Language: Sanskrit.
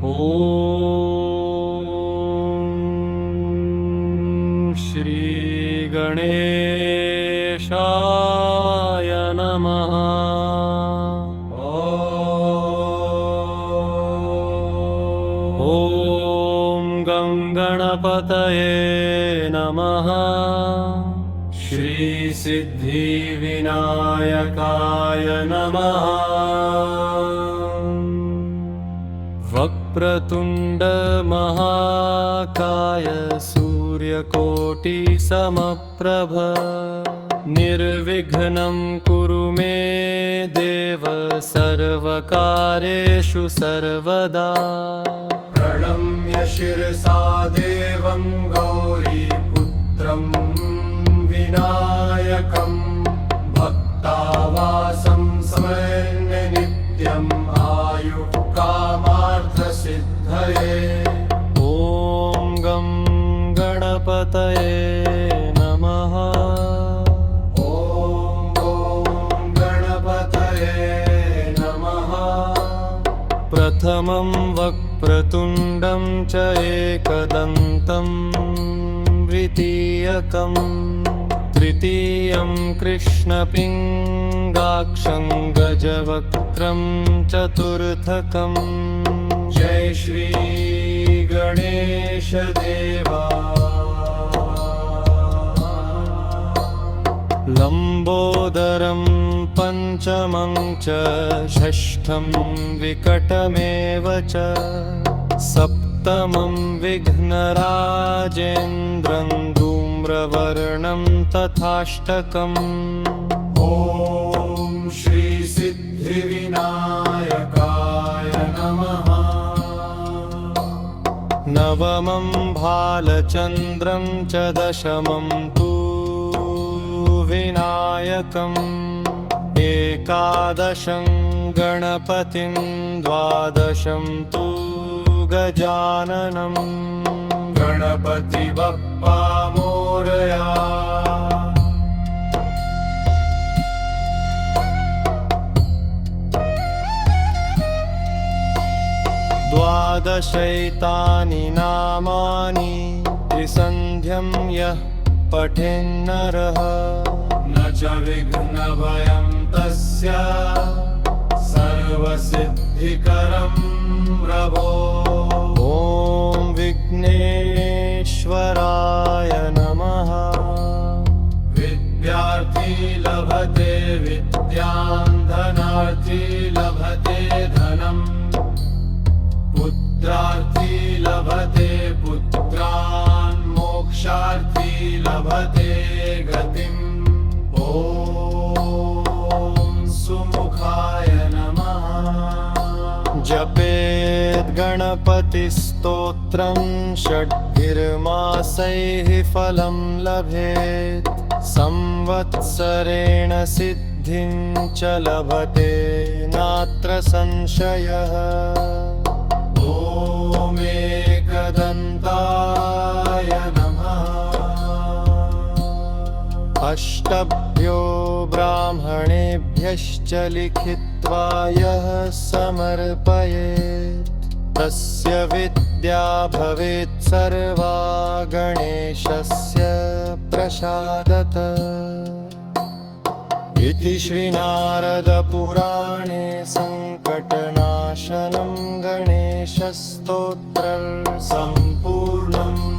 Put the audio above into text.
ॐ श्री गणेशाय नमः। ॐ गं गणपतये नमः। श्री सिद्धिविनायकाय नमः। वक्रतुण्ड महाकाय सूर्यकोटि समप्रभ निर्विघ्नं कुरु मे देव सर्वकार्येषु सर्वदा। प्रणम्य शिरसा देवं गौरीपुत्रं विनायकं भक्तावासं स्मरन्य नित्यम् आयुः कामार्थसिद्धये। ॐ गं गणपतये नमः। ॐ गणपतये नमः। प्रथमं वक्रतुण्डं च एकदन्तं द्वितीयकं तृतीयं कृष्णपिङ्गाक्षं गजवक्त्रं चतुर्थकम्। जय श्री गणेश देवा। लम्बोदरं पञ्चमं च षष्ठं विकटमेव च सप्तमं विघ्नराजेन्द्रं धूम्रवर्णं तथाष्टकम्। ॐ श्री सिद्धिविनायकाय नमः। नवमं भालचन्द्रं च दशमं तु विनायकम्। एकादशं गणपतिं द्वादशं तु गजाननम्। गणपति बप्पा मोरया। द्वादशैतानि नामानि त्रिसन्ध्यं यः पठेन्नरः न च विघ्नभयं तस्य सर्वसिद्धिकरं प्रभो। ॐ विघ्नेश्वराय नमः। विद्यार्थी लभते विद्यां धनार्थी लभते धनम्। पुत्रार्थी लभते पुत्रान् मोक्षार्थी लभते गतिम्। ॐ सुमुखाय नमः। जपेद् गणपतिस्तोत्रं षड्भिर्मासैः फलं लभेत्। संवत्सरेण सिद्धिं च लभते नात्र संशयः। ॐ एकदन्ताय नमः। अष्टभ्यो ब्राह्मणेभ्यश्च लिखित्वा यः समर्पयेत् तस्य विद्या भवेत् सर्वा गणेशस्य प्रसादतः। इति श्रीनारदपुराणे सङ्कटनाशनं गणेशस्तोत्रं सम्पूर्णम्।